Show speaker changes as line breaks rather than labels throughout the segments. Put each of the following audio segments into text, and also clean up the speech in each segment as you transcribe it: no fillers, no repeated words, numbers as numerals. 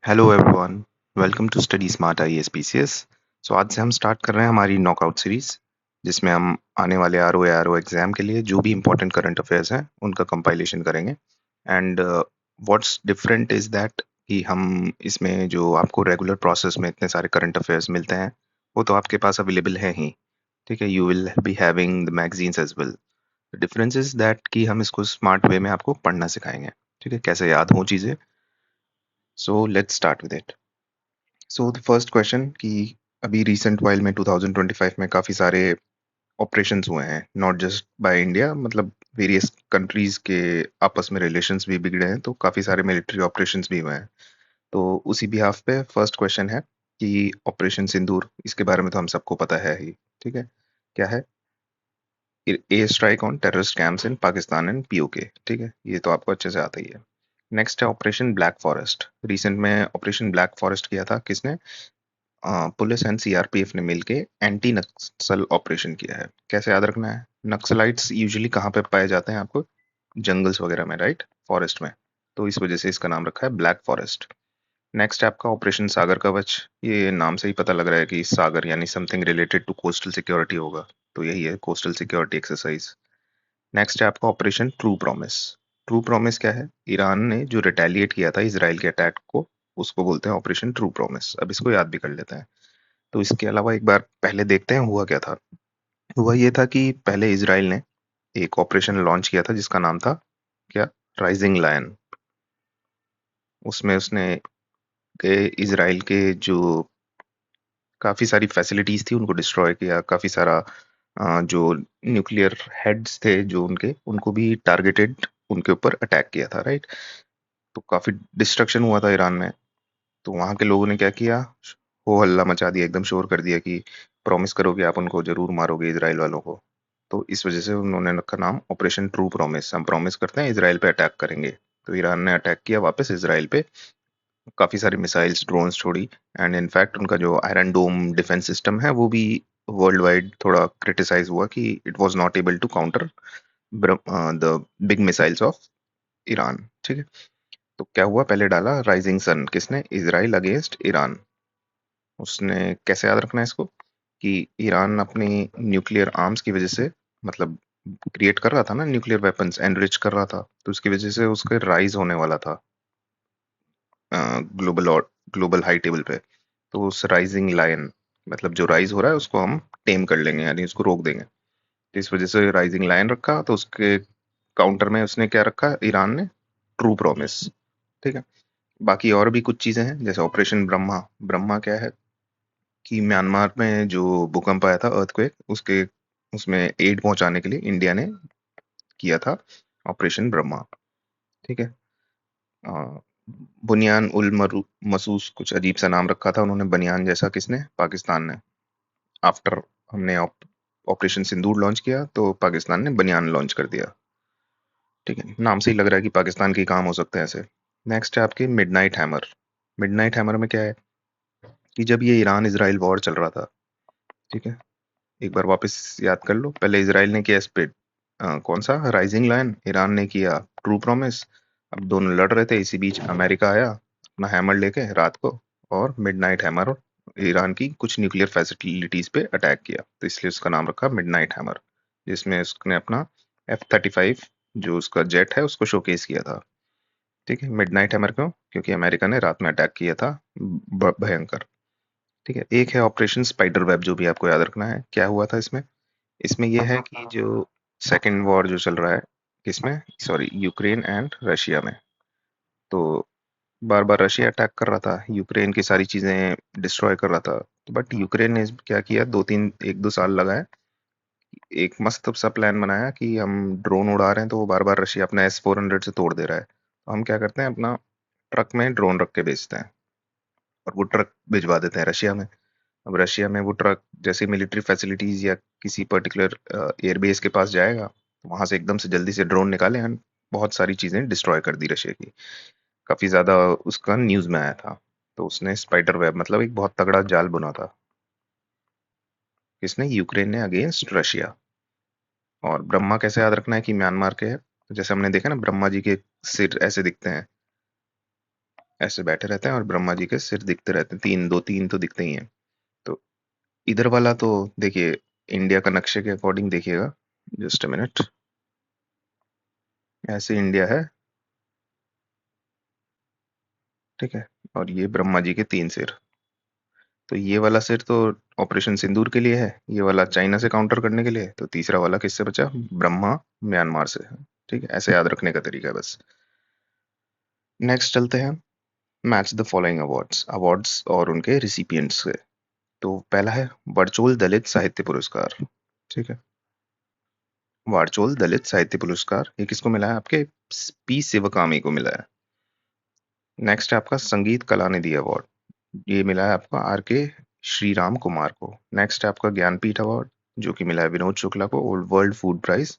Hello everyone, welcome to study smart IAS PCS. So आज से हम स्टार्ट कर रहे हैं हमारी नॉकआउट सीरीज, जिसमें हम आने वाले आरओ एग्जाम के लिए जो भी इंपॉर्टेंट करंट अफेयर्स हैं उनका कंपाइलेशन करेंगे। And what's different is that कि हम इसमें जो आपको रेगुलर प्रोसेस में इतने सारे करंट अफेयर्स मिलते हैं वो तो आपके पास अवेलेबल है ही। ठीक है, you will be having the magazines as well. The difference is that कि हम इसको स्मार्ट वे में आपको पढ़ना सिखाएंगे। ठीक है, कैसे याद हो चीज़ें। So let's start with it. So the first question कि अभी रिसेंट वाइल में 2025 में काफ़ी सारे ऑपरेशंस हुए हैं, नॉट जस्ट बाय इंडिया, मतलब वेरियस कंट्रीज के आपस में रिलेशंस भी बिगड़े हैं, तो काफ़ी सारे मिलिट्री ऑपरेशंस भी हुए हैं। तो उसी बिहाफ पे फर्स्ट क्वेश्चन है कि ऑपरेशन सिंदूर, इसके बारे में तो हम सबको पता है ही। ठीक है, क्या है? ए strike on terrorist camps in Pakistan and PoK. ठीक है, ये तो आपको अच्छे से आता ही है। नेक्स्ट है ऑपरेशन ब्लैक फॉरेस्ट। रिसेंट में ऑपरेशन ब्लैक फॉरेस्ट किया था किसने? पुलिस एंड सीआरपीएफ ने मिलके एंटी नक्सल ऑपरेशन किया है। कैसे याद रखना है? नक्सलाइट्स यूजुअली कहाँ पे पाए जाते हैं आपको? जंगल्स वगैरह में, राइट, फॉरेस्ट में। तो इस वजह से इसका नाम रखा है ब्लैक फॉरेस्ट। नेक्स्ट है आपका ऑपरेशन सागर कवच। ये नाम से ही पता लग रहा है कि सागर यानी something related to coastal security होगा, तो यही है, कोस्टल सिक्योरिटी एक्सरसाइज। नेक्स्ट है आपका operation true promise. True promise क्या है? ईरान ने जो रिटेलिएट किया था इसराइल के अटैक को, उसको बोलते हैं ऑपरेशन ट्रू प्रॉमिस। अब इसको याद भी कर लेते हैं। तो इसके अलावा एक बार पहले देखते हैं हुआ क्या था। हुआ ये था कि पहले इजराइल ने एक ऑपरेशन लॉन्च किया था जिसका नाम था क्या? Rising lion. उसमें उसने इजराइल के जो काफी सारी फैसिलिटीज थी उनको डिस्ट्रॉय किया, काफी सारा जो न्यूक्लियर हेड्स थे जो उनके, उनको भी टारगेटेड उनके ऊपर अटैक किया था, राइट। तो काफी डिस्ट्रक्शन हुआ था ईरान में। तो वहां के लोगों ने क्या किया? हो हल्ला मचा दिया, एकदम शोर कर दिया कि प्रॉमिस करो कि आप उनको जरूर मारोगे, इजराइल वालों को। तो इस वजह से उन्होंने रखा नाम ऑपरेशन ट्रू प्रॉमिस। हम प्रॉमिस करते हैं इजराइल पे अटैक करेंगे। तो ईरान ने अटैक किया वापस इजराइल पे, काफी सारी मिसाइल्स ड्रोन्स छोड़ी। एंड इनफैक्ट उनका जो आयरन डोम डिफेंस सिस्टम है वो भी वर्ल्ड वाइड थोड़ा क्रिटिसाइज हुआ कि it was not able to counter the big missiles of Iran. ठीक है, तो क्या हुआ? पहले डाला राइजिंग सन, किसने? Israel against Iran. उसने कैसे याद रखना है इसको? कि ईरान अपनी न्यूक्लियर आर्म्स की वजह से, मतलब क्रिएट कर रहा था ना न्यूक्लियर वेपन्स, एनरिच कर रहा था, तो उसकी वजह से उसके राइज होने वाला था ग्लोबल और ग्लोबल हाई टेबल पे। तो उस राइजिंग लायन, मतलब जो राइज हो रहा है उसको हम टेम कर लेंगे, यानी उसको रोक देंगे। तो इस वजह से राइजिंग लायन रखा। तो उसके काउंटर में उसने क्या रखा ईरान ने? True promise. ठीक है, बाकी और भी कुछ चीजें हैं जैसे ऑपरेशन ब्रह्मा। ब्रह्मा क्या है? कि म्यांमार में जो भूकंप आया था, अर्थक्वेक, उसके उसमें एड पहुंचाने के लिए इंडिया ने किया था ऑपरेशन ब्रह्मा। ठीक है, अ, बुनियान उल मसूस, कुछ अजीब सा नाम रखा था उन्होंने, बनियान जैसा, किसने? पाकिस्तान ने। आफ्टर हमने ऑपरेशन सिंदूर लॉन्च किया तो पाकिस्तान ने बनियान लॉन्च कर दिया। ठीक है, नाम से ही लग रहा है कि पाकिस्तान के ही काम हो सकते हैं ऐसे। नेक्स्ट है आपके मिडनाइट हैमर। मिडनाइट हैमर में क्या है? कि जब ये ईरान इजराइल वॉर चल रहा था, ठीक है, एक बार वापस याद कर लो। पहले इजराइल ने किया स्पिड, कौन सा? Rising lion. ईरान ने किया ट्रू प्रॉमिस। अब दोनों लड़ रहे थे, इसी बीच अमेरिका आया अपना हैमर लेके रात को, और मिडनाइट हैमर ईरान की कुछ न्यूक्लियर फैसिलिटीज पे अटैक किया, तो इसलिए उसका नाम रखा मिडनाइट हैमर। जिसमें उसने अपना F-35 जो उसका जेट है उसको शोकेस किया था। ठीक है, मिडनाइट हैमर क्यों? क्योंकि अमेरिका ने रात में अटैक किया था, भयंकर। ठीक है, एक है ऑपरेशन स्पाइडर वेब, जो भी आपको याद रखना है। क्या हुआ था इसमें? इसमें यह है कि जो सेकेंड वॉर जो चल रहा है, किसमें? सॉरी, यूक्रेन एंड रशिया में। तो बार बार रशिया अटैक कर रहा था, यूक्रेन की सारी चीजें डिस्ट्रॉय कर रहा था। बट यूक्रेन ने क्या किया, दो तीन, एक दो साल लगाए, एक मस्त सा प्लान बनाया कि हम ड्रोन उड़ा रहे हैं तो वो बार बार रशिया अपना S-400 से तोड़ दे रहा है, तो हम क्या करते हैं, अपना ट्रक में ड्रोन रख के बेचते हैं और वो ट्रक भिजवा देते हैं रशिया में। अब रशिया में वो ट्रक जैसे मिलिट्री फैसिलिटीज या किसी पर्टिकुलर एयरबेस के पास जाएगा, तो वहां से एकदम से जल्दी से ड्रोन निकाले and बहुत सारी चीजें डिस्ट्रॉय कर दी रशिया की। काफी ज्यादा उसका न्यूज में आया था। तो उसने स्पाइडर वेब, मतलब एक बहुत तगड़ा जाल बुना था, किसने? यूक्रेन ने अगेंस्ट रशिया। और ब्रह्मा कैसे याद रखना है? कि म्यांमार के है, तो जैसे हमने देखा ना, ब्रह्मा जी के सिर ऐसे दिखते हैं, ऐसे बैठे रहते हैं और ब्रह्मा जी के सिर दिखते रहते हैं, तीन, दो तीन तो दिखते ही हैं। तो इधर वाला तो देखिए, इंडिया का नक्शे के अकॉर्डिंग देखिएगा, जस्ट अ मिनट, ऐसे इंडिया है, ठीक है। और ये ब्रह्मा जी के तीन सिर। तो ये वाला सिर तो ऑपरेशन सिंदूर के लिए है, ये वाला चाइना से काउंटर करने के लिए, तो तीसरा वाला किससे बचा? ब्रह्मा म्यांमार से है। ठीक है, ऐसे याद रखने का तरीका है बस। नेक्स्ट चलते हैं, match the following awards, awards और उनके रिसिपिएंट्स से। तो पहला है बड़चोल दलित साहित्य पुरस्कार। ठीक है, वारचोल दलित साहित्य पुरस्कार, ये किसको मिला है? आपके पी शिवकामी को मिला है। नेक्स्ट है आपका संगीत कलानिधि अवार्ड, ये मिला है आपका आर के श्रीराम कुमार को। नेक्स्ट है आपका ज्ञानपीठ अवार्ड, जो कि मिला है विनोद शुक्ला को। और वर्ल्ड फूड प्राइज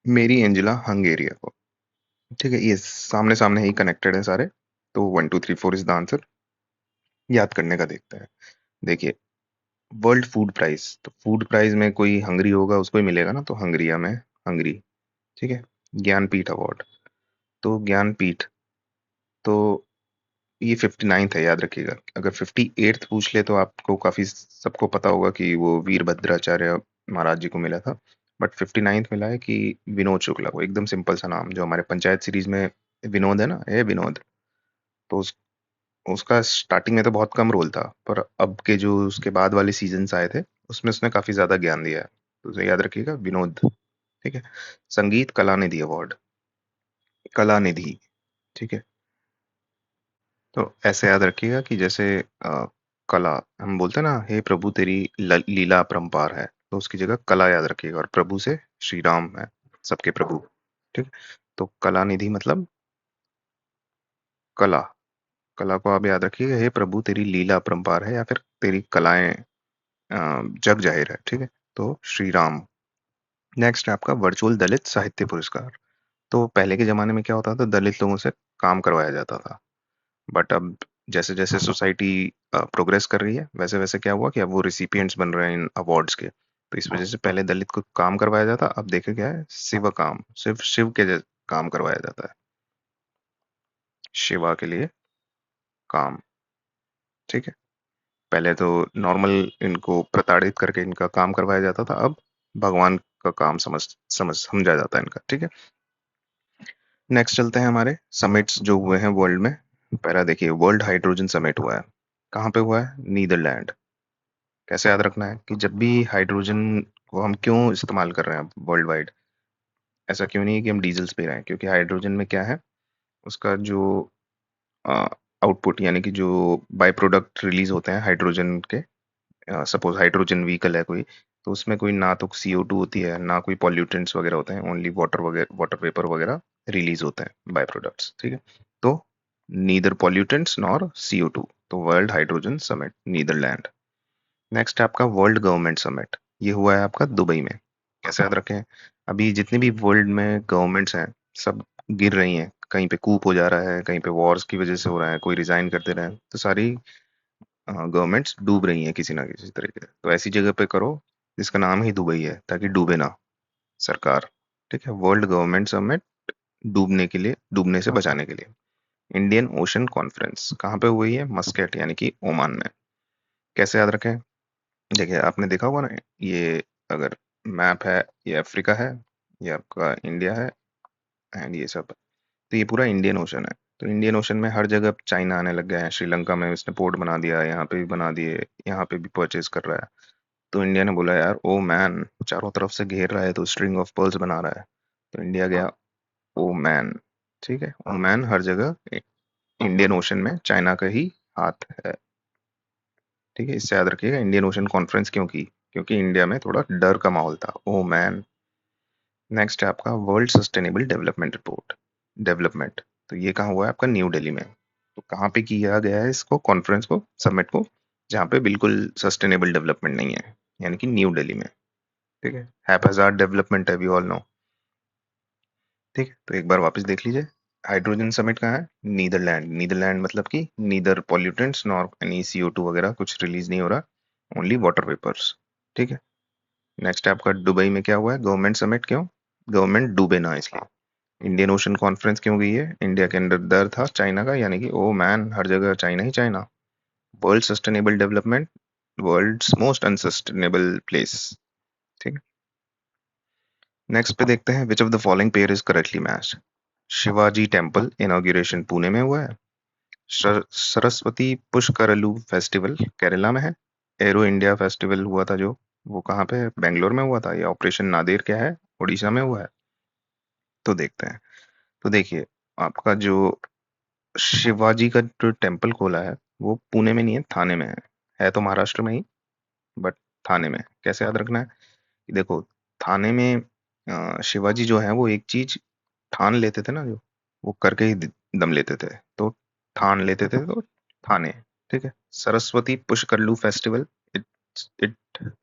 मेरी एंजेला हंगेरिया को। ठीक है, ये सामने सामने ही कनेक्टेड है सारे। तो 1 2 3 4 इज द आंसर, याद करने का देखते हैं। देखिए, वर्ल्ड फूड प्राइज, तो फूड प्राइज में कोई हंगरी होगा उसको ही मिलेगा ना, तो हंगरिया में हंगरी। ठीक है, ज्ञानपीठ अवार्ड, तो ज्ञानपीठ, तो ये 59th है, याद रखिएगा। अगर 58th पूछ ले तो आपको काफी सबको पता होगा कि वो वीरभद्राचार्य महाराज जी को मिला था। बट 59th मिला है कि विनोद शुक्ला को। एकदम सिंपल सा नाम, जो हमारे पंचायत सीरीज में विनोद है ना, है विनोद। तो उसका स्टार्टिंग में तो बहुत कम रोल था, पर अब के जो उसके बाद वाले सीजन्स आए थे उसमें उसने काफी ज्यादा ज्ञान दिया है। तो उसे याद रखिएगा, विनोद। ठीक है, संगीत कलानिधि अवार्ड, कलानिधि। ठीक है, तो ऐसे याद रखिएगा कि जैसे कला, हम बोलते हैं ना, हे प्रभु तेरी लीला अपरंपार है, तो उसकी जगह कला याद रखिएगा। और प्रभु से श्री राम है, सबके प्रभु। ठीक, तो कला निधि मतलब कला, कला को आप याद रखिएगा, हे प्रभु तेरी लीला अपरंपार है, या फिर तेरी कलाएं जग जाहिर है। ठीक है, तो श्री राम। नेक्स्ट है आपका वर्चुअल दलित साहित्य पुरस्कार। तो पहले के जमाने में क्या होता था, दलित लोगों से काम करवाया जाता था। बट अब जैसे जैसे सोसाइटी प्रोग्रेस कर रही है, वैसे वैसे क्या हुआ कि अब वो रिसिपिएंट्स बन रहे हैं इन अवार्ड्स के। तो इस वजह से पहले दलित को काम करवाया जाता, अब देखे क्या है, शिव काम, सिर्फ शिव के काम करवाया जाता है, शिवा के लिए काम। ठीक है, पहले तो नॉर्मल इनको प्रताड़ित करके इनका काम करवाया जाता था, अब भगवान का काम समझा जाता है इनका। ठीक है, नेक्स्ट चलते हैं हमारे समिट्स जो हुए हैं वर्ल्ड में। पहला देखिए, वर्ल्ड हाइड्रोजन समिट हुआ है, कहाँ पे हुआ है? नीदरलैंड। कैसे याद रखना है कि जब भी हाइड्रोजन को हम क्यों इस्तेमाल कर रहे हैं वर्ल्ड वाइड, ऐसा क्यों नहीं है कि हम डीजल्स पे रहे हैं, क्योंकि हाइड्रोजन में क्या है, उसका जो आउटपुट, यानी कि जो बाय प्रोडक्ट रिलीज होते हैं हाइड्रोजन के, सपोज हाइड्रोजन व्हीकल है कोई, तो उसमें कोई ना तो CO2 होती है, ना कोई पॉल्यूटेंट्स वगैरह होते हैं, ओनली वाटर वगैरह, वाटर वेपर वगैरह रिलीज होते हैं बाय प्रोडक्ट्स। ठीक है, तो नीदर पॉल्यूटेंट्स नॉर CO2, तो world hydrogen summit Netherlands. Next है आपका वर्ल्ड गवर्नमेंट समिट, ये हुआ है आपका दुबई में। कैसे याद रखें, अभी जितनी भी वर्ल्ड में गवर्नमेंट्स हैं, सब गिर रही हैं, कहीं पे कूप हो जा रहा है, कहीं पे वॉर्स की वजह से हो रहा है, कोई रिजाइन कर दे रहे हैं, तो सारी गवर्नमेंट्स डूब रही हैं किसी ना किसी तरीके से। तो ऐसी जगह पे करो जिसका नाम ही दुबई है, ताकि डूबे ना सरकार। ठीक है, वर्ल्ड गवर्नमेंट समिट, डूबने के लिए, डूबने से बचाने के लिए। इंडियन ओशन कॉन्फ्रेंस कहाँ पे हुई है? मस्कट, यानी कि ओमान में। कैसे याद रखें, देखिए आपने देखा होगा ना, ये अगर मैप है, ये अफ्रीका है, ये आपका इंडिया है, एंड ये सब, तो ये पूरा इंडियन ओशन है। तो इंडियन ओशन में हर जगह चाइना आने लग गया है, श्रीलंका में उसने पोर्ट बना दिया, यहाँ पे भी बना दिए, यहाँ पे भी परचेज कर रहा है। तो इंडिया ने बोला यार, ओ मैन, चारों तरफ से घेर रहा है तो स्ट्रिंग ऑफ पर्ल्स बना रहा है। तो इंडिया गया, ओ मैन। ठीक है, ओ मैन हर जगह इंडियन ओशन में चाइना का ही हाथ है। ठीक है, इससे याद रखिएगा इंडियन ओशन कॉन्फ्रेंस क्यों की, क्योंकि इंडिया में थोड़ा डर का माहौल था, ओ मैन। नेक्स्ट है आपका world sustainable development report, development, तो ये कहाँ हुआ है आपका? न्यू दिल्ली में। तो कहाँ पे किया गया है इसको, कॉन्फ्रेंस को, समिट को? जहाँ पे बिल्कुल सस्टेनेबल डेवलपमेंट नहीं है, यानी कि न्यू दिल्ली में। ठीक है, हैप्पीजार्ड डेवलपमेंट है, वी ऑल नो। ठीक है, तो एक बार वापस देख लीजिए, हाइड्रोजन समिट कहाँ है? नीदरलैंड। नीदरलैंड मतलब कि neither pollutants nor any CO2 वगैरह कुछ रिलीज नहीं हो रहा, ओनली वाटर वेपर्स। ठीक है, नेक्स्ट है आपका दुबई में क्या हुआ है? गवर्नमेंट समिट, क्यों? गवर्नमेंट डूबे ना इसलिए। इंडियन ओशन कॉन्फ्रेंस क्यों गई है? इंडिया के अंदर डर था चाइना का, यानी कि ओ मैन हर जगह चाइना ही China. World sustainable development, world's most unsustainable place. ठीक है, नेक्स्ट पे देखते हैं, which of the following pair is correctly matched? Shivaji temple inauguration Pune में हुआ है। सरस्वती पुष्करलू फेस्टिवल केरला में है। एरो इंडिया फेस्टिवल हुआ था जो, वो कहाँ पे है? बेंगलोर में हुआ था। या ऑपरेशन नादेर क्या है? उड़ीसा में हुआ है। तो देखते हैं। तो देखिए, आपका जो शिवाजी का जो टेम्पल खोला है वो पुणे में नहीं है, थाने में है तो महाराष्ट्र में ही, बट थाने में है। कैसे याद रखना है कि देखो, थाने में शिवाजी जो है वो एक चीज ठान लेते थे ना, जो वो करके ही दम लेते थे, तो ठान लेते थे तो थाने। ठीक है, Saraswati Pushkaralu festival, it it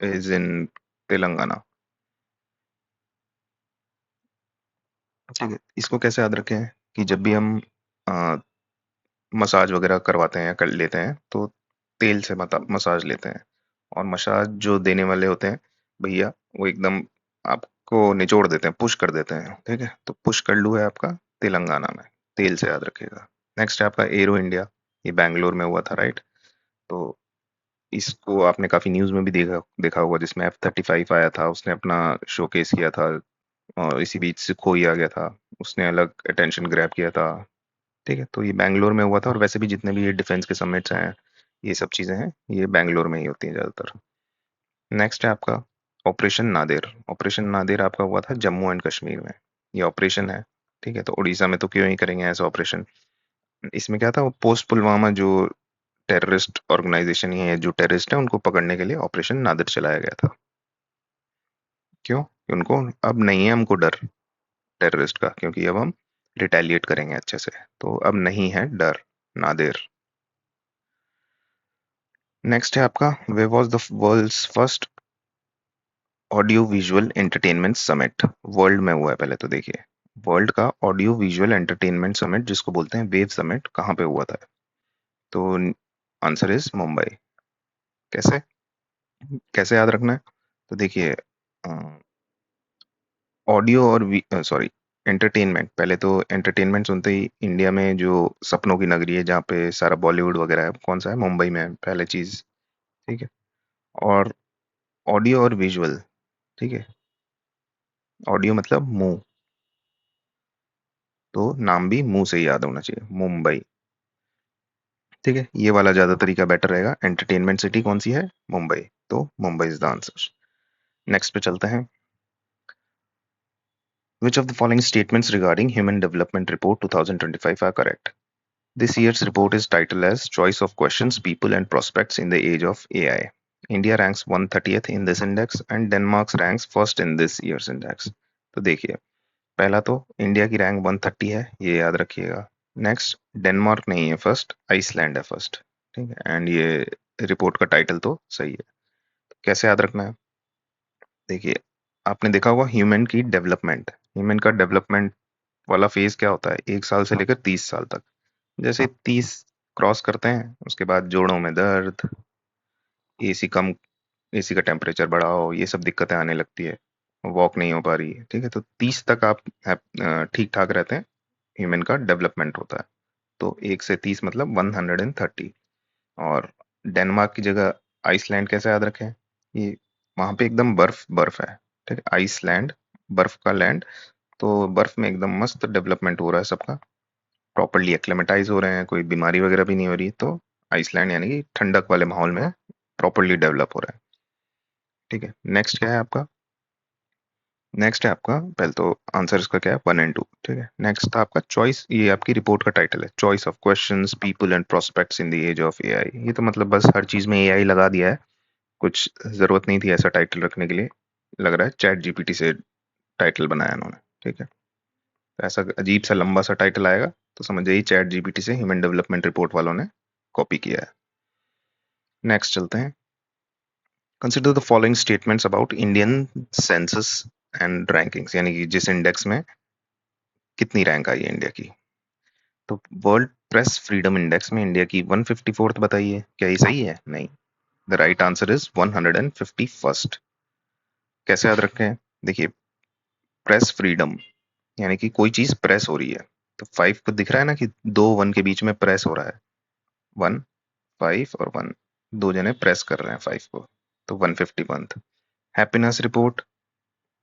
is in Telangana. ठीक है, इसको कैसे याद रखें कि जब भी हम मसाज वगैरह करवाते हैं या कर लेते हैं तो तेल से मसाज लेते हैं, और मसाज जो देने वाले होते हैं भैया, वो एकदम आपको निचोड़ देते हैं, पुश कर देते हैं। ठीक है, तो पुश कर लू है आपका तेलंगाना में, तेल से याद रखिएगा। नेक्स्ट है आपका एरो इंडिया, ये बैंगलोर में हुआ था, राइट? तो इसको आपने काफी न्यूज में भी देखा देखा होगा, जिसमें F-35 आया था, उसने अपना शोकेस किया था, और इसी बीच से खोई आ गया था, उसने अलग अटेंशन ग्रैब किया था। ठीक है, तो ये बैंगलोर में हुआ था, और वैसे भी जितने भी ये डिफेंस के समिट्स हैं, ये सब चीजें हैं, ये बैंगलोर में ही होती हैं ज्यादातर। नेक्स्ट है आपका ऑपरेशन नादेर। ऑपरेशन नादेर आपका हुआ था जम्मू एंड कश्मीर में, ये ऑपरेशन है। ठीक है, तो उड़ीसा में तो क्यों ही करेंगे ऐसा ऑपरेशन। इसमें क्या था, वो पोस्ट पुलवामा जो टेररिस्ट ऑर्गेनाइजेशन है, जो टेररिस्ट है, उनको पकड़ने के लिए ऑपरेशन नादिर चलाया गया था। क्यों? उनको अब नहीं है हमको डर टेररिस्ट का, क्योंकि अब हम रिटेलिएट करेंगे अच्छे से, तो अब नहीं है डर। नादिर। नेक्स्ट है आपका, where was the world's first audio visual entertainment summit? World में हुआ है पहले तो देखिए, वर्ल्ड का ऑडियो विजुअल एंटरटेनमेंट समिट, जिसको बोलते हैं वेव समिट, कहाँ पे हुआ था? तो आंसर इज मुंबई। कैसे? कैसे याद रखना है? तो देखिए, ऑडियो और सॉरी, एंटरटेनमेंट, पहले तो एंटरटेनमेंट सुनते ही इंडिया में जो सपनों की नगरी है जहाँ पे सारा बॉलीवुड वगैरह है, कौन सा है? मुंबई में है पहले चीज। ठीक है, और ऑडियो और विजुअल, ठीक है, ऑडियो मतलब मुंह, तो नाम भी मुंह से ही याद होना चाहिए, मुंबई। ठीक है, ये वाला ज्यादा तरीका बेटर रहेगा। एंटरटेनमेंट सिटी कौन सी है? मुंबई, तो Mumbai is the answer. Next पे चलते हैं। Which of the following statements regarding Human Development Report 2025 are correct? This year's report is titled as Choice of Questions, People and Prospects in the Age of AI. India ranks 130th in this index and Denmark ranks first in this year's index. तो देखिए, पहला तो India की rank 130 है, ये याद रखिएगा। Next, Denmark नहीं है फर्स्ट, आइसलैंड है फर्स्ट। ठीक है, एंड ये रिपोर्ट का टाइटल तो सही है। कैसे याद रखना है? देखिए, आपने देखा होगा ह्यूमन की डेवलपमेंट, ह्यूमन का डेवलपमेंट वाला फेज क्या होता है? 1 साल से लेकर 30 साल तक। जैसे 30 क्रॉस करते हैं, उसके बाद जोड़ों में दर्द, एसी कम, एसी का टेम्परेचर बढ़ाओ, ये सब दिक्कतें आने लगती है, वॉक नहीं हो पा रही है। ठीक है, तो 30 तक आप ठीक ठाक रहते हैं, ह्यूमन का डेवलपमेंट होता है। तो 1 से 30 मतलब 130। और डेनमार्क की जगह आइसलैंड कैसे याद रखें? ये वहां पे एकदम बर्फ बर्फ है। ठीक है, आइसलैंड, बर्फ का लैंड, तो बर्फ में एकदम मस्त डेवलपमेंट हो रहा है सबका, प्रॉपरली एक्लेमेटाइज हो रहे हैं, कोई बीमारी वगैरह भी नहीं हो रही, तो आइसलैंड यानी कि ठंडक वाले माहौल में प्रॉपरली डेवलप हो रहा है। ठीक है, नेक्स्ट क्या है आपका? नेक्स्ट है आपका, पहले तो आंसर इसका क्या है, 1 और 2। ठीक है, नेक्स्ट था आपका चॉइस, ये आपकी रिपोर्ट का टाइटल है, choice of questions, people and prospects in the age of AI. ये तो मतलब बस हर चीज में एआई लगा दिया है, कुछ जरूरत नहीं थी ऐसा टाइटल रखने के लिए। लग रहा है चैट जीपीटी से टाइटल बनाया इन्होंने। ठीक है, तो ऐसा अजीब सा लंबा सा टाइटल आएगा तो समझ जाइए चैट जीपीटी से ह्यूमन डेवलपमेंट रिपोर्ट वालों ने कॉपी किया है। नेक्स्ट चलते हैं। Consider the following statements about Indian census and rankings, यानी कि जिस इंडेक्स में कितनी रैंक आई है इंडिया की। तो वर्ल्ड प्रेस फ्रीडम इंडेक्स में इंडिया की 154th बताइए, क्या ये सही है? नहीं, the right answer is 151st। कैसे याद रखें? देखिए, प्रेस फ्रीडम यानी कि कोई चीज प्रेस हो रही है। तो 5 को दिख रहा है ना कि दो 1 के बीच में प्रेस हो रहा है। 1, 5 और 1, दो जने प्रेस कर रहे हैं 5 को। तो 150 मंथ। हैप्पीनेस रिपोर्ट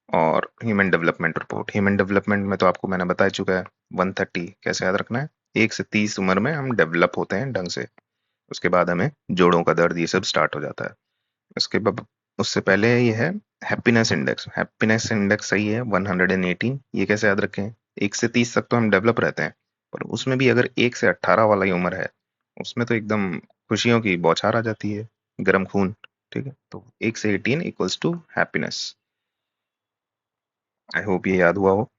और human development report. Human development में तो आपको मैंने बता चुका है। 130 कैसे याद रखना है? 1 से 30 उम्र में हम डेवलप होते हैं ढंग से। उसके बाद हमें जोड़ों का दर्द ये सब स्टार्ट हो जाता है। उसके बाद उससे पहले ये है हैप्पीनेस इंडेक्स। हैप्पीनेस इंडेक्स सही है 118। ये कैसे याद रखें? 1 से 30 तक तो हम डेवलप रहते हैं, पर उसमें भी अगर 1 से 18 वाला ही उम्र है, उसमें तो एकदम खुशियों की बौछार आ जाती है, गर्म खून। ठीक है, तो 1 से 18 equals to happiness. I hope ये याद हुआ हो।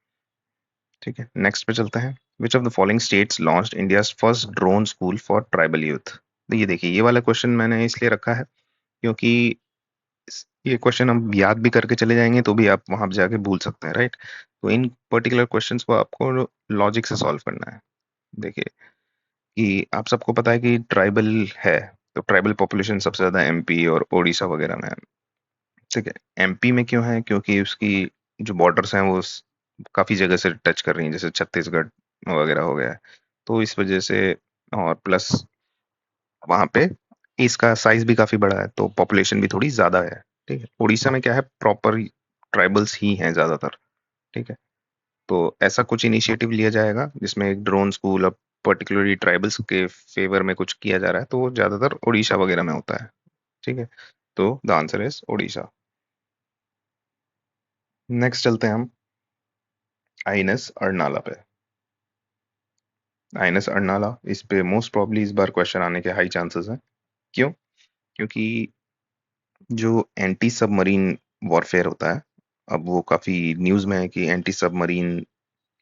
ठीक है, नेक्स्ट पे चलते हैं। Which of the following states launched India's first drone school for tribal youth? तो ये देखिए, ये वाला क्वेश्चन मैंने इसलिए रखा है क्योंकि ये क्वेश्चन हम याद भी करके चले जाएंगे तो भी आप वहां जाके भूल सकते हैं, राइट? तो इन पर्टिकुलर क्वेश्चंस को आपको लॉजिक से सॉल्व करना है। देखिए कि आप सबको पता है कि ट्राइबल है, तो ट्राइबल पॉपुलेशन सबसे ज्यादा एमपी और ओडिशा वगैरह में है। ठीक है, एमपी में क्यों है? क्योंकि उसकी जो बॉर्डर्स हैं वो काफी जगह से टच कर रही हैं, जैसे छत्तीसगढ़ वगैरह हो गया है। तो इस वजह से, और प्लस वहां पे इसका साइज भी काफी बड़ा है, तो पॉपुलेशन भी थोड़ी ज्यादा है। ठीक है, उड़ीसा में क्या है, प्रॉपर ट्राइबल्स ही हैं ज्यादातर। ठीक है, तो ऐसा कुछ इनिशिएटिव लिया जाएगा जिसमें एक ड्रोन स्कूल, अब पर्टिकुलरली ट्राइबल्स के फेवर में कुछ किया जा रहा है, तो वो ज्यादातर उड़ीसा वगैरह में होता है। ठीक है, तो the answer is Orissa. Next चलते हैं हम आईएनएस अर्नाला पे। आईएनएस अर्नाला, इस पे मोस्ट प्रॉब्ली इस बार क्वेश्चन आने के हाई चांसेस हैं। क्यों? क्योंकि जो एंटी सबमरीन वॉरफेयर होता है, अब वो काफी न्यूज में है कि एंटी सबमरीन,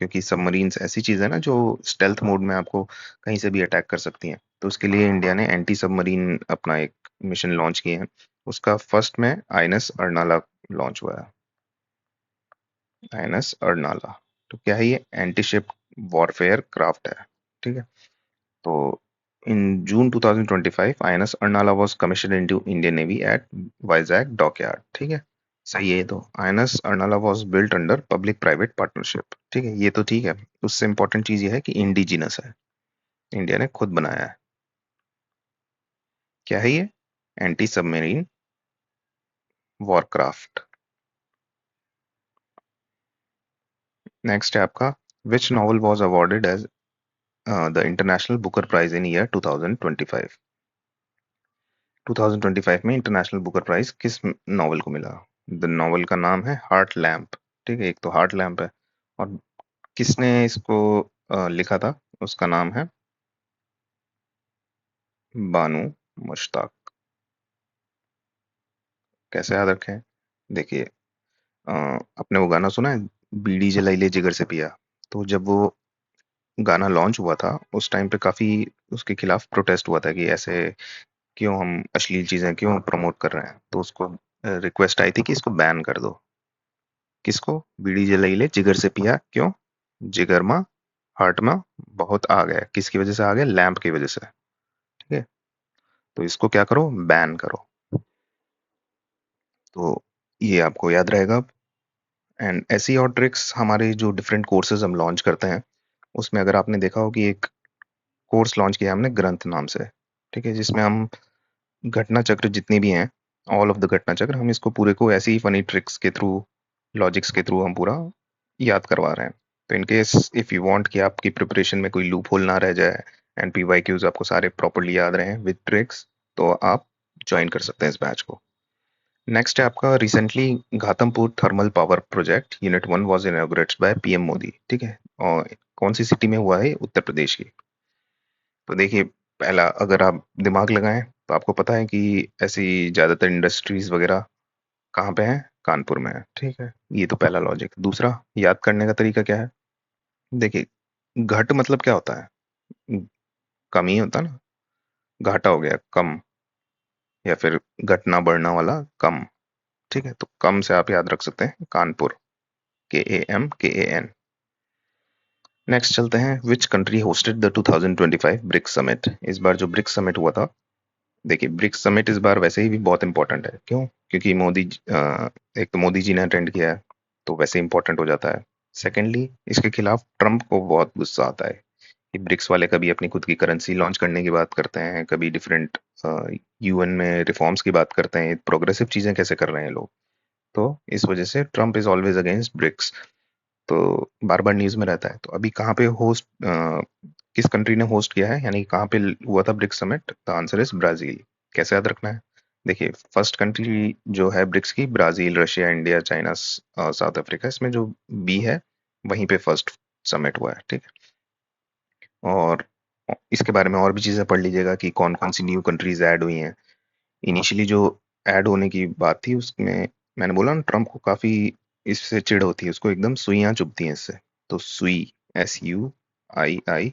क्योंकि सबमरीन्स ऐसी चीज है ना जो स्टेल्थ मोड में आपको कहीं से भी अटैक कर सकती हैं। तो उसके लिए इंडिया ने एंटी सबमरीन अपना एक मिशन लॉन्च किए हैं। उसका फर्स्ट में आईएनएस अर्नाला लॉन्च हुआ है। आईएनएस अर्नाला, तो क्या है ये? एंटी शिप वॉरफेयर क्राफ्ट है। ठीक है, तो in June 2025, INS Arnala was commissioned into Indian Navy at Vizag Dockyard। ठीक है, सही है ये तो। INS Arnala was built under public private partnership। ठीक है, ये तो ठीक है। उससे इंपॉर्टेंट चीज ये है कि इंडिजिनस है, इंडिया ने खुद बनाया है। क्या है ये? Anti submarine Warcraft. नेक्स्ट है आपका, which novel was awarded as the international Booker prize in year 2025? 2025 में इंटरनेशनल बुकर प्राइज किस नॉवल को मिला? द नॉवल का नाम है हार्ट लैम्प। ठीक है, एक तो हार्ट लैम्प है, और किसने इसको लिखा था? उसका नाम है बानू मुश्ताक। कैसे याद रखें? देखिए, आपने वो गाना सुना है, बीड़ी जलाई ले जिगर से पिया? तो जब वो गाना लॉन्च हुआ था, उस टाइम पे काफी उसके खिलाफ प्रोटेस्ट हुआ था कि ऐसे क्यों हम अश्लील चीजें क्यों प्रमोट कर रहे हैं। तो उसको रिक्वेस्ट आई थी कि इसको बैन कर दो। किसको? बीड़ी जलाई ले जिगर से पिया, क्यों? जिगर में, हार्ट में बहुत आग है। किसकी वजह से आग है? लैंप की वजह से। ठीक है, तो इसको क्या करो? बैन करो। तो ये आपको याद रहेगा। एंड ऐसी और ट्रिक्स हमारे जो डिफरेंट कोर्सेज हम लॉन्च करते हैं, उसमें अगर आपने देखा हो कि एक कोर्स लॉन्च किया हमने ग्रंथ नाम से। ठीक है, जिसमें हम घटना चक्र जितनी भी हैं, ऑल ऑफ द घटना चक्र, हम इसको पूरे को ऐसी ही फनी ट्रिक्स के थ्रू, लॉजिक्स के थ्रू हम पूरा याद करवा रहे हैं। तो in case if you want कि आपकी प्रिपरेशन में कोई लूप होल ना रह जाए एंड पीवाईक्यूज आपको सारे प्रॉपर्ली याद रहे विद ट्रिक्स, तो आप ज्वाइन कर सकते हैं इस बैच को। नेक्स्ट है आपका, recently Ghatampur thermal power project unit 1 was inaugurated by PM Modi. ठीक है, और कौन सी सिटी में हुआ है? उत्तर प्रदेश की। तो देखिए, पहला अगर आप दिमाग लगाएं तो आपको पता है कि ऐसी ज्यादातर इंडस्ट्रीज वगैरह कहाँ पे हैं? कानपुर में है। ठीक है, ये तो पहला लॉजिक। दूसरा, याद करने का तरीका क्या है? देखिए, घट मतलब क्या होता है? कम ही होता है ना। घाटा हो गया कम, या फिर घटना बढ़ना वाला कम। ठीक है, तो कम से आप याद रख सकते हैं कानपुर, KAMKAN। नेक्स्ट चलते हैं, which country hosted the 2025 BRICS summit? इस बार जो ब्रिक्स समिट हुआ था, देखिए ब्रिक्स समिट इस बार वैसे ही भी बहुत इंपॉर्टेंट है। क्यों? क्योंकि एक तो मोदी जी ने अटेंड किया है, तो वैसे इंपॉर्टेंट हो जाता है। सेकेंडली, इसके खिलाफ ट्रम्प को बहुत गुस्सा आता है कि ब्रिक्स वाले कभी अपनी खुद की करेंसी लॉन्च करने की बात करते हैं, कभी डिफरेंट यूएन में रिफॉर्म्स की बात करते हैं, प्रोग्रेसिव चीजें कैसे कर रहे हैं लोग। तो इस वजह से Trump is always against BRICS. तो बार बार न्यूज में रहता है। तो अभी कहाँ पे होस्ट, किस कंट्री ने होस्ट किया है, यानी कहाँ पे हुआ था BRICS summit? The answer is Brazil. कैसे याद रखना है? देखिए, फर्स्ट कंट्री जो है ब्रिक्स की, Brazil, Russia, India, China, south Africa, इसमें जो बी है वहीं पे फर्स्ट समिट हुआ है, ठीक है। और इसके बारे में और भी चीजें पढ़ लीजिएगा कि कौन कौन सी न्यू कंट्रीज ऐड हुई हैं। इनिशियली जो ऐड होने की बात थी उसमें मैंने बोला ना, ट्रम्प को काफी इससे चिढ़ होती है, उसको एकदम सुइयां चुभती हैं इससे। तो सुई, SUIIEE,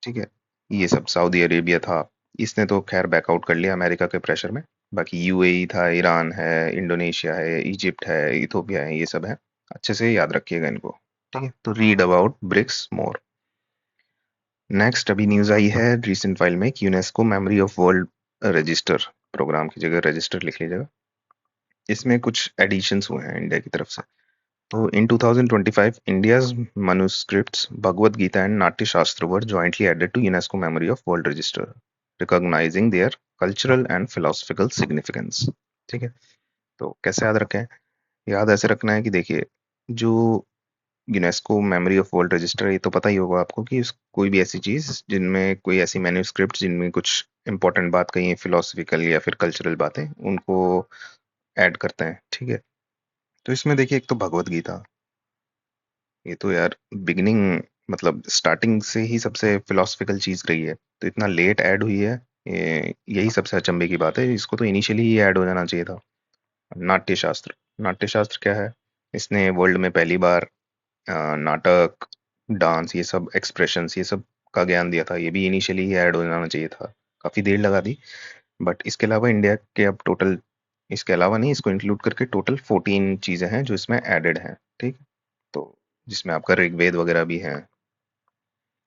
ठीक है। ये सब सऊदी अरेबिया था, इसने तो खैर बैकआउट कर लिया अमेरिका के प्रेशर में। बाकी यूएई था, ईरान है, इंडोनेशिया है, इजिप्ट है, इथोपिया है, ये सब है। अच्छे से याद रखिएगा इनको, ठीक है। तो read about BRICS more. Next अभी न्यूज आई है रिसेंट फाइल में कि UNESCO memory of world register, programme की जगह रजिस्टर लिख लीजिएगा। इसमें कुछ एडिशंस हुए हैं इंडिया की तरफ से। तो इन 2025 India's manuscripts, Bhagavad Gita and Natya Shastra were jointly added to UNESCO Memory of World Register, recognizing their cultural and philosophical significance। ठीक है। तो कैसे याद रखें? याद ऐसे रखना है कि देखिए, जो UNESCO memory of world register, ये तो पता ही होगा आपको कि कोई भी ऐसी चीज जिनमें कोई ऐसी मैन्यूस्क्रिप्ट जिनमें कुछ इंपॉर्टेंट बात कही है, फिलोसफिकल या फिर कल्चरल बातें, उनको ऐड करते हैं, ठीक है। तो इसमें देखिए, एक तो भगवत गीता, ये तो यार बिगिनिंग, मतलब स्टार्टिंग से ही सबसे फिलोसफिकल चीज रही है, तो इतना लेट ऐड हुई है, यही सबसे अचंभे की बात है। इसको तो इनिशियली ही ऐड हो जाना चाहिए था। नाट्य शास्त्र, नाट्य शास्त्र क्या है? इसने वर्ल्ड में पहली बार नाटक, डांस, ये सब एक्सप्रेशंस, ये सब का ज्ञान दिया था। ये भी इनिशियली ही ऐड हो जाना चाहिए था, काफी देर लगा दी। बट इसके अलावा इंडिया के अब टोटल, इसके अलावा नहीं, इसको इंक्लूड करके टोटल 14 चीजें हैं जो इसमें एडेड हैं, ठीक। तो जिसमें आपका ऋग्वेद वगैरह भी है,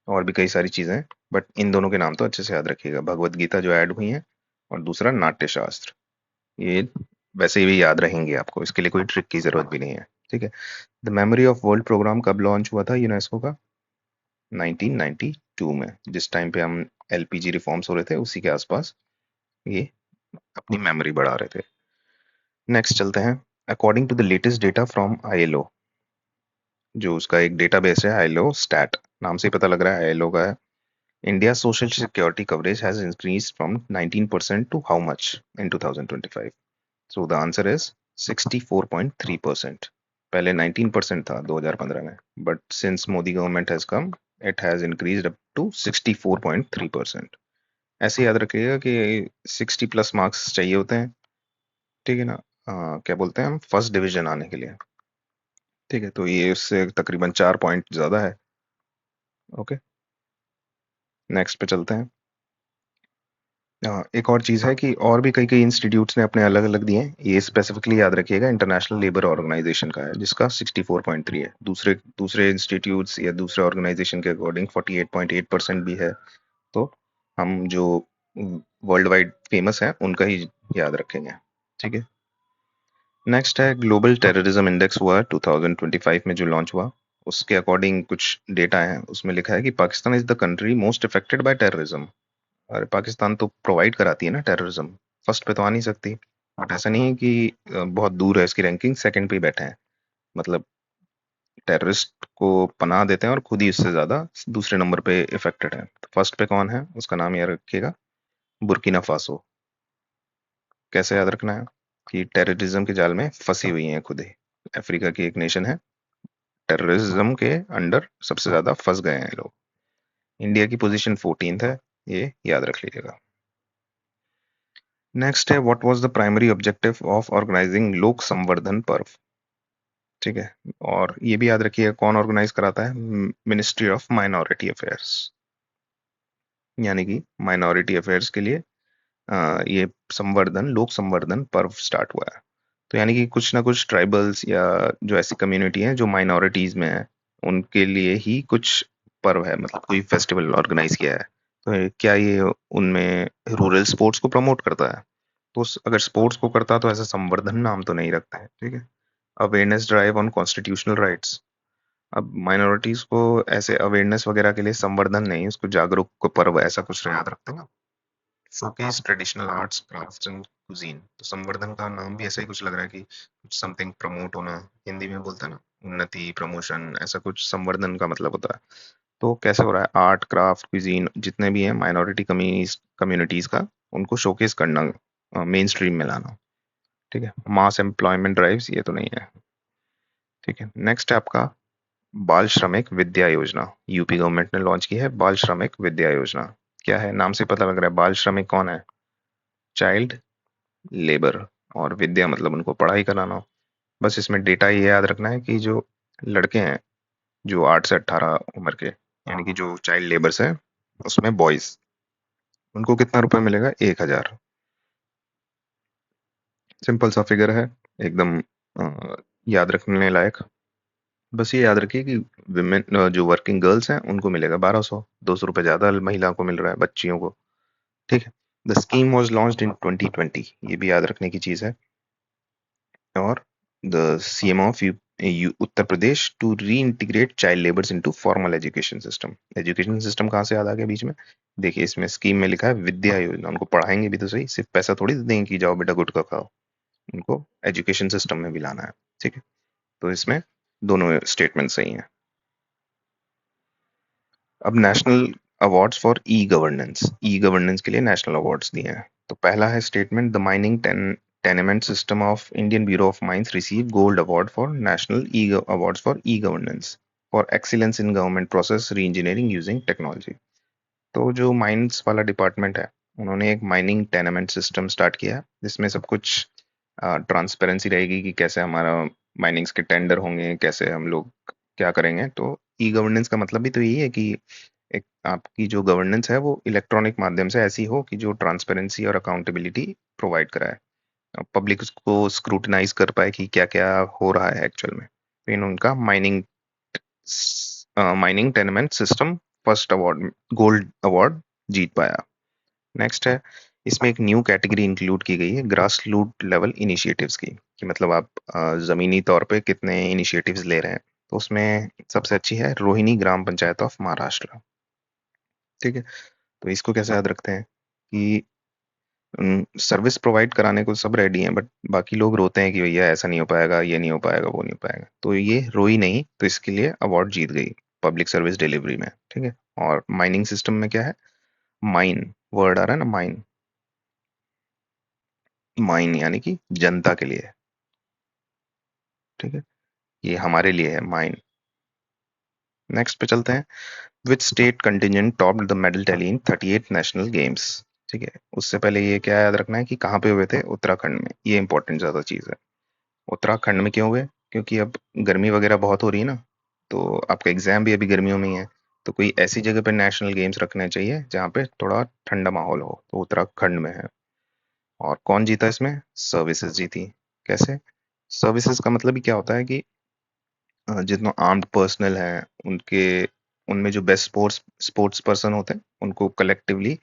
और भी कई सारी चीजें हैं। बट इन दोनों के नाम तो अच्छे से याद रखिएगा, भगवत गीता जो ऐड हुई है, और दूसरा नाट्य शास्त्र। ये वैसे ही भी याद रहेंगे आपको, इसके लिए कोई ट्रिक की जरूरत भी नहीं है, ठीक है। The memory of world program कब लॉन्च हुआ था यूनेस्को का? 1992 में, जिस टाइम पे हम LPG रिफॉर्म्स हो रहे थे, उसी के आसपास ये अपनी मेमोरी बढ़ा रहे थे। नेक्स्ट चलते हैं। According to the latest data from ILO, जो उसका एक डेटाबेस है, ILO स्टैट, नाम से ही पता लग रहा है ILO का है। India's social security coverage has increased from 19% to how much in 2025? So the answer is 64.3%. पहले 19% था 2015 में, but since Modi government has come, it has increased up to 64.3%। ऐसे याद रखिएगा कि 60 प्लस मार्क्स चाहिए होते हैं, ठीक है ना। क्या बोलते हैं हम, फर्स्ट डिवीजन आने के लिए, ठीक है। तो ये उससे तकरीबन 4 पॉइंट ज्यादा है। ओके, नेक्स्ट पे चलते हैं। एक और चीज है कि और भी कई कई इंस्टीट्यूट्स ने अपने अलग अलग दिए हैं। ये स्पेसिफिकली याद रखिएगा, इंटरनेशनल लेबर ऑर्गेनाइजेशन का है, जिसका 64.3 है। दूसरे दूसरे इंस्टीट्यूट्स या दूसरे ऑर्गेनाइजेशन के अकॉर्डिंग 48.8% भी है। तो हम जो वर्ल्ड वाइड फेमस है उनका ही याद रखेंगे, ठीक है। नेक्स्ट है ग्लोबल टेररिज्म इंडेक्स, हुआ 2025 में जो लॉन्च हुआ। उसके अकॉर्डिंग कुछ डेटा है, उसमें लिखा है कि Pakistan is the country most affected by terrorism. अरे पाकिस्तान तो प्रोवाइड कराती है ना टेररिज्म, फर्स्ट पे तो आ नहीं सकती। बट ऐसा नहीं है कि बहुत दूर है इसकी रैंकिंग, सेकंड पे ही बैठे हैं। मतलब टेररिस्ट को पनाह देते हैं और खुद ही उससे ज्यादा दूसरे नंबर पे इफेक्टेड है। तो फर्स्ट पे कौन है, उसका नाम याद रखिएगा, बुर्किना फासो। कैसे याद रखना है? कि टेररिज्म के जाल में फंसी हुई है खुद ही, अफ्रीका की एक नेशन है, टेररिज्म के अंडर सबसे ज्यादा फंस गए हैं लोग। इंडिया की पोजीशन 14th है, ये याद रख लीजिएगा। नेक्स्ट है, what was the primary objective of organising Lok Samvardhan पर्व, ठीक है। और ये भी याद रखिए, कौन ऑर्गेनाइज कराता है? मिनिस्ट्री ऑफ माइनॉरिटी अफेयर्स, यानी कि माइनॉरिटी अफेयर्स के लिए ये संवर्धन, लोक संवर्धन पर्व स्टार्ट हुआ है। तो यानी कि कुछ ना कुछ ट्राइबल्स या जो ऐसी कम्युनिटी हैं जो माइनॉरिटीज में है, उनके लिए ही कुछ पर्व है, मतलब कोई फेस्टिवल ऑर्गेनाइज किया है। तो क्या ये उनमें रूरल स्पोर्ट्स को प्रमोट करता है? तो अगर स्पोर्ट्स को करता तो ऐसा संवर्धन नाम तो नहीं रखता है, ठीक है। Awareness drive on constitutional rights. अब माइनॉरिटीज को ऐसे अवेयरनेस वगैरह के लिए संवर्धन नहीं, उसको जागरूक पर्व ऐसा कुछ याद रखते हैं ना। Showcase traditional arts crafts and cuisine, तो संवर्धन का नाम भी ऐसा ही कुछ लग रहा है कि कुछ समथिंग प्रमोट होना, हिंदी में बोलते हैं ना उन्नति प्रमोशन, ऐसा कुछ संवर्धन का मतलब होता है। तो कैसे हो रहा है, आर्ट क्राफ्ट क्विजीन जितने भी हैं माइनॉरिटी कम्युनिटीज का, उनको शोकेस करना, मेन स्ट्रीम में लाना। ठीक है, मास एम्प्लॉयमेंट ड्राइव्स ये तो नहीं है। ठीक है, नेक्स्ट है आपका बाल श्रमिक विद्या योजना। यूपी गवर्नमेंट ने लॉन्च की है बाल श्रमिक विद्या योजना। क्या है, नाम से पता लग रहा है बाल श्रमिक कौन है, चाइल्ड लेबर, और विद्या मतलब उनको पढ़ाई कराना। बस इसमें डेटा ये याद रखना है कि जो लड़के हैं जो 8 से 18 उम्र के, यानी कि जो चाइल्ड लेबर्स है, उसमें बॉयज, उनको कितना रुपए मिलेगा, 1,000। सिंपल सा फिगर है, एकदम याद रखने लायक। बस ये याद रखिए कि विमेन जो वर्किंग गर्ल्स हैं उनको मिलेगा 1200, 200 रुपये ज्यादा महिला को मिल रहा है, बच्चियों को। ठीक है, the scheme was launched in 2020, ये भी याद रखने की चीज है। और the CM of Uttar Pradesh to reintegrate child labours into formal education system. Education system कहाँ से याद आ गया बीच में, देखिए इसमें स्कीम में लिखा है विद्या योजना, उनको पढ़ाएंगे भी तो सही, सिर्फ पैसा थोड़ी दे देंगे कि जाओ बेटा गुटखा खाओ, उनको एजुकेशन सिस्टम में भी लाना है। ठीक है, तो इसमें दोनों स्टेटमेंट सही हैं। अब national awards for e governance, e governance के लिए नेशनल अवार्ड्स दिए हैं। तो पहला है statement, the mining tenement system of Indian bureau of mines receive gold award for national e awards for e governance for excellence in government process री engineering using technology. तो जो माइंस वाला department है, उन्होंने एक माइनिंग टेनेमेंट सिस्टम स्टार्ट किया है, जिसमें सब कुछ ट्रांसपेरेंसी रहेगी कि कैसे हमारा माइनिंग्स के टेंडर होंगे, कैसे हम लोग क्या करेंगे। तो ई गवर्नेंस का मतलब भी तो यही है कि एक आपकी जो गवर्नेंस है वो इलेक्ट्रॉनिक माध्यम से ऐसी हो कि जो ट्रांसपेरेंसी और अकाउंटेबिलिटी प्रोवाइड कराए, पब्लिक उसको स्क्रूटनाइज कर पाए कि क्या क्या हो रहा है एक्चुअल में। तो इन उनका mining tenement system first award, gold award जीत पाया। नेक्स्ट है, इसमें एक न्यू कैटेगरी इंक्लूड की गई है ग्रास रूट लेवल इनिशिएटिव्स की, कि मतलब आप जमीनी तौर पे कितने इनिशिएटिव्स ले रहे हैं। तो उसमें सबसे अच्छी है रोहिणी ग्राम पंचायत ऑफ महाराष्ट्र। ठीक है, तो इसको कैसे याद रखते हैं कि सर्विस प्रोवाइड कराने को सब रेडी हैं, बट बाकी लोग रोते हैं कि भैया ऐसा नहीं हो पाएगा, ये नहीं हो पाएगा, वो नहीं हो पाएगा, तो ये रोई नहीं, तो इसके लिए अवार्ड जीत गई पब्लिक सर्विस डिलीवरी में। ठीक है, और माइनिंग सिस्टम में क्या है, माइन वर्ड आ रहा है ना, माइन, माइन यानी कि जनता के लिए। ठीक है, ये हमारे लिए है माइन। नेक्स्ट पे चलते हैं, which state contingent topped the medal tally in 38 national games. ठीक है, उससे पहले ये क्या याद रखना है कि कहाँ पे हुए थे, उत्तराखंड में, ये इंपॉर्टेंट ज्यादा चीज है। उत्तराखंड में क्यों हुए, क्योंकि अब गर्मी वगैरह बहुत हो रही है ना, तो आपका एग्जाम भी अभी गर्मियों में ही है, तो कोई ऐसी जगह पे नेशनल गेम्स रखने चाहिए जहाँ पे थोड़ा ठंडा माहौल हो, तो उत्तराखंड में है। और कौन जीता इसमें, सर्विसेज जीती। कैसे, सर्विसेज का मतलब ही क्या होता है कि जितना आर्म्ड पर्सनल है, उनके उनमें जो बेस्ट स्पोर्ट्स पर्सन होते हैं, उनको कलेक्टिवली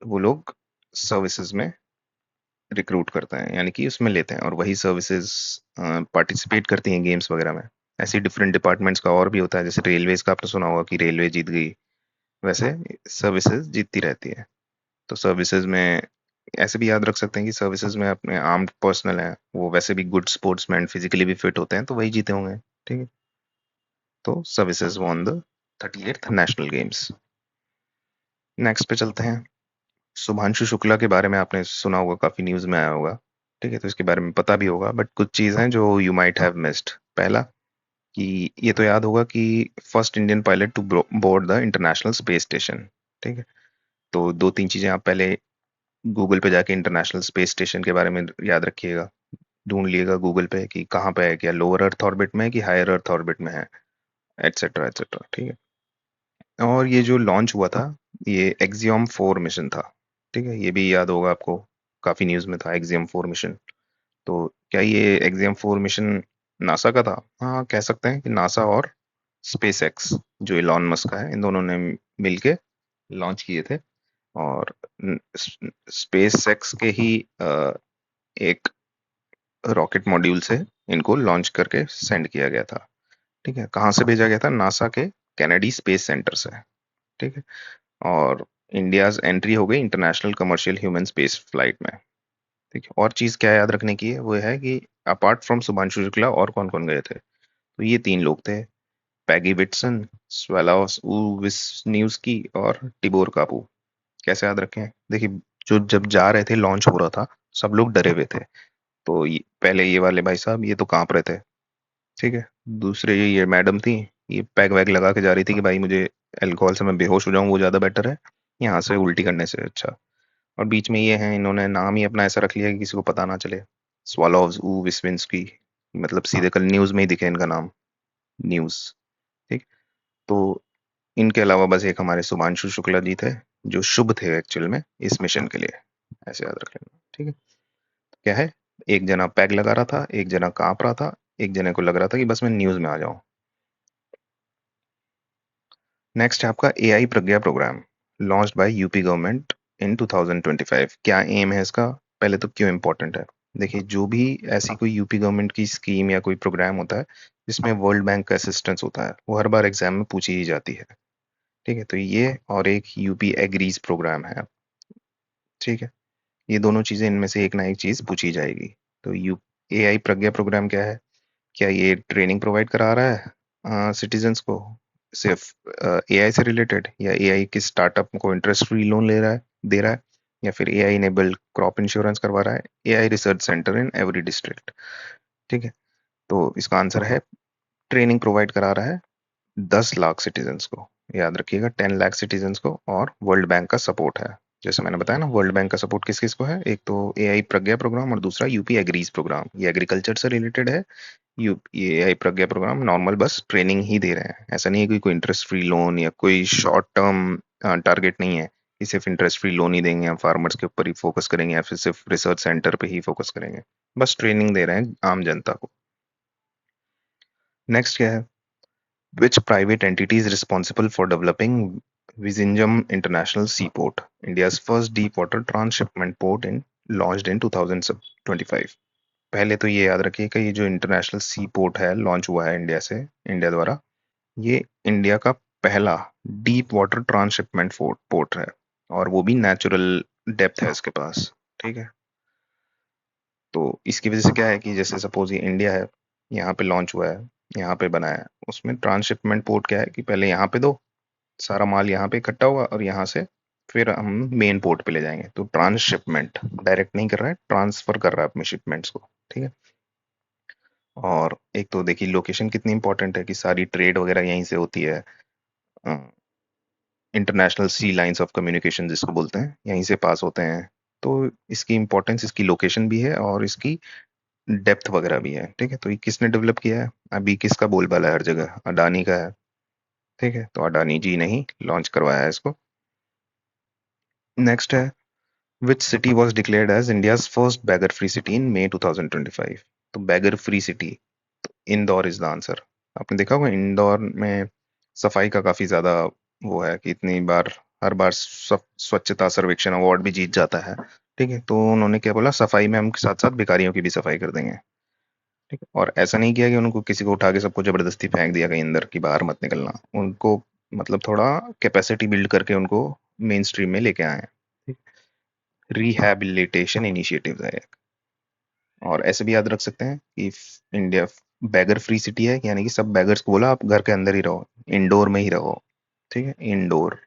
वो लोग सर्विसेज में रिक्रूट करते हैं, यानी कि उसमें लेते हैं, और वही सर्विसेज पार्टिसिपेट करती हैं गेम्स वगैरह में। ऐसे डिफरेंट डिपार्टमेंट्स का और भी होता है, जैसे रेलवेज का आपने सुना होगा कि रेलवे जीत गई, वैसे सर्विसेज जीतती रहती है। तो सर्विसेज में ऐसे भी याद रख सकते हैं कि सर्विसेज में अपने आर्म्ड पर्सनल हैं, वो वैसे भी गुड स्पोर्ट्समैन, फिजिकली भी फिट होते हैं, तो वही जीते होंगे। ठीक है, तो services won the 38th national games. Next पे चलते हैं, शुभांशु शुक्ला के बारे में आपने सुना होगा, काफी न्यूज में आया होगा। ठीक है, तो इसके बारे में पता भी होगा, बट कुछ चीज हैं जो यू माइट हैव मिस्ड। पहला, कि ये तो याद होगा कि first Indian pilot to board the international space station. ठीक है, तो दो तीन चीजें आप पहले गूगल पे जाके इंटरनेशनल स्पेस स्टेशन के बारे में याद रखिएगा, ढूंढ लिएगा गूगल पे कि कहाँ पे है, क्या लोअर अर्थ ऑर्बिट में है कि हायर अर्थ ऑर्बिट में है, एटसेट्रा एटसेट्रा। ठीक है, और ये जो लॉन्च हुआ था, ये एक्सियम 4 मिशन था। ठीक है, ये भी याद होगा आपको, काफी न्यूज में था एक्सियम 4 मिशन। तो क्या ये एक्सियम 4 मिशन नासा का था, हाँ कह सकते हैं कि नासा और स्पेस एक्स जो इलॉन मस्क का है, इन दोनों ने मिलके लॉन्च किए थे। और स्पेस एक्स के ही एक रॉकेट मॉड्यूल से इनको लॉन्च करके सेंड किया गया था। ठीक है, कहाँ से भेजा गया था? नासा के कैनेडी स्पेस सेंटर से। ठीक है, और इंडियाज एंट्री हो गई international commercial human space flight में। ठीक है, और चीज क्या याद रखने की है वो है कि अपार्ट फ्रॉम शुभांशु शुक्ला और कौन कौन गए थे? तो ये तीन लोग थे, पैगी विटसन, स्वेलास विस्न्यूस्की और टिबोर कापू। कैसे याद रखें? देखिए, जो जब जा रहे थे लॉन्च हो रहा था, सब लोग डरे हुए थे। तो पहले ये वाले भाई साहब ये तो कांप रहे थे। ठीक है, दूसरे ये मैडम थी, ये पैग वैग लगा के जा रही थी कि भाई मुझे अल्कोहल से मैं बेहोश हो जाऊं वो ज्यादा बेटर है यहाँ से उल्टी करने से अच्छा। और बीच में ये हैं, इन्होंने नाम ही अपना ऐसा रख लिया कि किसी को पता ना चले, स्वालोव्स ऊ विस्विंस्की, मतलब सीधे कल न्यूज में ही दिखे इनका नाम, न्यूज। ठीक, तो इनके अलावा बस एक हमारे शुभांशु शुक्ला जी थे, जो शुभ थे एक्चुअल में इस मिशन के लिए। ऐसे याद रख लेना। ठीक है, क्या है, एक जना पैग लगा रहा था, एक जना कांप रहा था, एक जने को लग रहा था कि बस मैं न्यूज में आ जाऊं। नेक्स्ट है आपका AI Pragya programme, launched by UP government in 2025। क्या एम है इसका? पहले तो क्यों इंपॉर्टेंट है? देखिए, जो भी ऐसी कोई यूपी गवर्नमेंट की स्कीम या कोई प्रोग्राम होता है जिसमें वर्ल्ड बैंक का असिस्टेंस होता है, वो हर बार एग्जाम में पूछी ही जाती है। ठीक है, तो ये और एक यूपी एग्रीज प्रोग्राम है। ठीक है, ये दोनों चीजें, इनमें से एक ना एक चीज पूछी जाएगी। तो यू एआई प्रज्ञा प्रोग्राम क्या है? क्या ये ट्रेनिंग प्रोवाइड करा रहा है सिटीजन्स को सिर्फ एआई से रिलेटेड, या एआई के स्टार्टअप को इंटरेस्ट फ्री लोन ले रहा है, दे रहा है, या फिर एआई इनेबल्ड क्रॉप इंश्योरेंस करवा रहा है, AI research centre in every district? ठीक है, तो इसका आंसर है ट्रेनिंग प्रोवाइड करा रहा है 10 लाख सिटीजन्स को। याद रखिएगा, 10 लाख सिटीजन्स को, और वर्ल्ड बैंक का सपोर्ट है। जैसे मैंने बताया ना, वर्ल्ड बैंक का सपोर्ट किस किस को है? एक तो एआई प्रज्ञा प्रोग्राम और दूसरा यूपी एग्रीज प्रोग्राम, ये एग्रीकल्चर से रिलेटेड है। ये एआई प्रज्ञा प्रोग्राम नॉर्मल बस ट्रेनिंग ही दे रहे हैं, ऐसा नहीं है कि कोई इंटरेस्ट फ्री लोन या कोई शॉर्ट टर्म टारगेट नहीं है कि सिर्फ इंटरेस्ट फ्री लोन ही देंगे, या फार्मर्स के ऊपर ही फोकस करेंगे, या फिर सिर्फ रिसर्च सेंटर पे ही फोकस करेंगे। बस ट्रेनिंग दे रहे हैं आम जनता को। नेक्स्ट क्या है? Which private entity is responsible for developing Vizhinjam International Seaport, India's first deep water transshipment port launched in 2025? पहले तो ये याद रखिए कि ये जो इंटरनेशनल सी पोर्ट है, लॉन्च हुआ है इंडिया द्वारा, ये इंडिया का पहला डीप वाटर ट्रांसशिपमेंट पोर्ट है, और वो भी नेचुरल डेप्थ है इसके पास। ठीक है, तो इसकी वजह से क्या है कि जैसे सपोज ये इंडिया है, यहाँ पे लॉन्च हुआ है, यहाँ पे बना है, उसमें ट्रांसशिपमेंट पोर्ट क्या है कि पहले यहाँ पे दो, सारा माल यहाँ पे इकट्ठा होगा, और यहाँ से फिर हम मेन पोर्ट पे ले जाएंगे। तो ट्रांसशिपमेंट, डायरेक्ट नहीं कर रहा है, ट्रांसफर कर रहा है अपने शिपमेंट्स को। ठीक है, और एक तो देखिए लोकेशन कितनी इंपॉर्टेंट है कि सारी ट्रेड वगैरह यहीं से होती है, international sea lines of communication जिसको बोलते हैं, यहीं से पास होते हैं। तो इसकी इंपॉर्टेंस इसकी लोकेशन भी है और इसकी डेप्थ वगैरह भी है। ठीक है, तो ये किसने डेवलप किया है? अभी किसका बोलबाला है हर जगह? अडानी का है। ठीक है, तो अडानी जी ने ही लॉन्च करवाया है इसको। नेक्स्ट है, which city was declared as India's first beggar free city in May 2025? तो beggar free city, Indore is the answer. आपने देखा होगा इंदौर में सफाई का काफी ज्यादा वो है कि इतनी बार, हर बार स्वच्छता सर्वेक्षण अवार्ड भी जीत जाता है। ठीक है, तो उन्होंने क्या बोला, सफाई में हम साथ साथ भिखारियों की भी सफाई कर देंगे। ठीक है, और ऐसा नहीं किया कि उनको किसी को उठा के सबको जबरदस्ती फेंक दिया कहीं अंदर की बाहर मत निकलना, उनको मतलब थोड़ा कैपेसिटी बिल्ड करके उनको मेन स्ट्रीम में लेके आए हैं। रिहैबिलिटेशन इनिशिएटिव है एक। और ऐसे भी याद रख सकते हैं कि इंडिया बैगर फ्री सिटी है, यानी कि सब बैगर्स को बोला आप घर के अंदर ही रहो, इंडोर में ही रहो। ठीक है, इंडोर।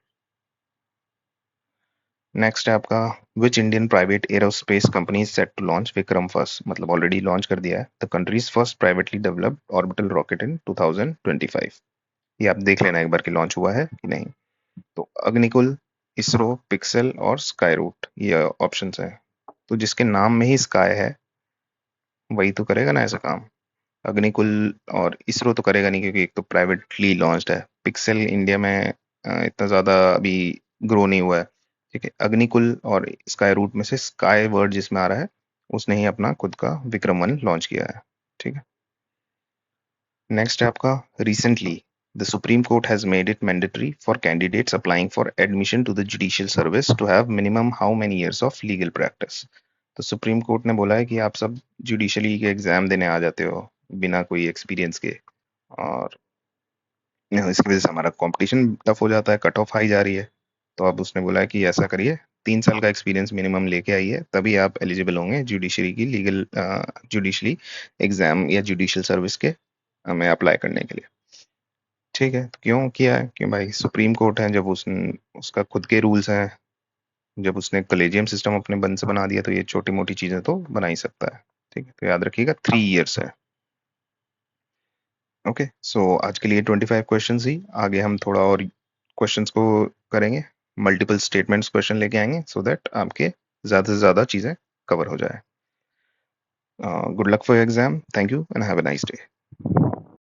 नेक्स्ट है आपका, which Indian private aerospace company set to launch Vikram first? मतलब ऑलरेडी लॉन्च कर दिया है, the country's first privately developed orbital rocket in 2025। ये आप देख लेना एक बार कि लॉन्च हुआ है कि नहीं। तो अग्निकुल, इसरो, पिक्सेल और स्काई रूट, ये ऑप्शंस है। तो जिसके नाम में ही स्काई है वही तो करेगा ना ऐसा काम। अग्निकुल और इसरो तो करेगा नहीं, क्योंकि एक तो प्राइवेटली लॉन्च्ड है, पिक्सेल इंडिया में इतना ज्यादा अभी ग्रो नहीं हुआ है। ठीक है, अग्निकुल और स्काई रूट में से स्काई वर्ड जिसमें आ रहा है उसने ही अपना खुद का विक्रम 1 लॉन्च किया है। ठीक है, नेक्स्ट है आपका, recently the Supreme Court has made it mandatory for candidates applying for admission to the judicial service to have minimum how many years of legal practice? तो सुप्रीम कोर्ट ने बोला है कि आप सब जुडिशली के एग्जाम देने आ जाते हो बिना कोई एक्सपीरियंस के, और इसकी वजह से हमारा कंपटीशन टफ हो जाता है, कट ऑफ हाई जा रही है। तो अब उसने बोला है कि ऐसा करिए, 3 साल का एक्सपीरियंस मिनिमम लेके आइए, तभी आप एलिजिबल होंगे जुडिशरी की लीगल जुडिशली एग्जाम या जुडिशियल सर्विस के में अप्लाई करने के लिए। ठीक है, तो क्यों किया है? क्यों भाई, सुप्रीम कोर्ट है, जब उसका खुद के रूल्स हैं, जब उसने कलेजियम सिस्टम अपने बंद से बना दिया, तो ये छोटी मोटी चीजें तो बना ही सकता है। ठीक है, तो याद रखिएगा 3 इयर्स है। ओके, सो आज के लिए 25 क्वेश्चंस ही, आगे हम थोड़ा और क्वेश्चंस को करेंगे, मल्टीपल स्टेटमेंट्स क्वेश्चन लेके आएंगे, सो दैट आपके ज्यादा से ज्यादा चीजें कवर हो जाए। Good luck for your exam, thank you and have a nice day.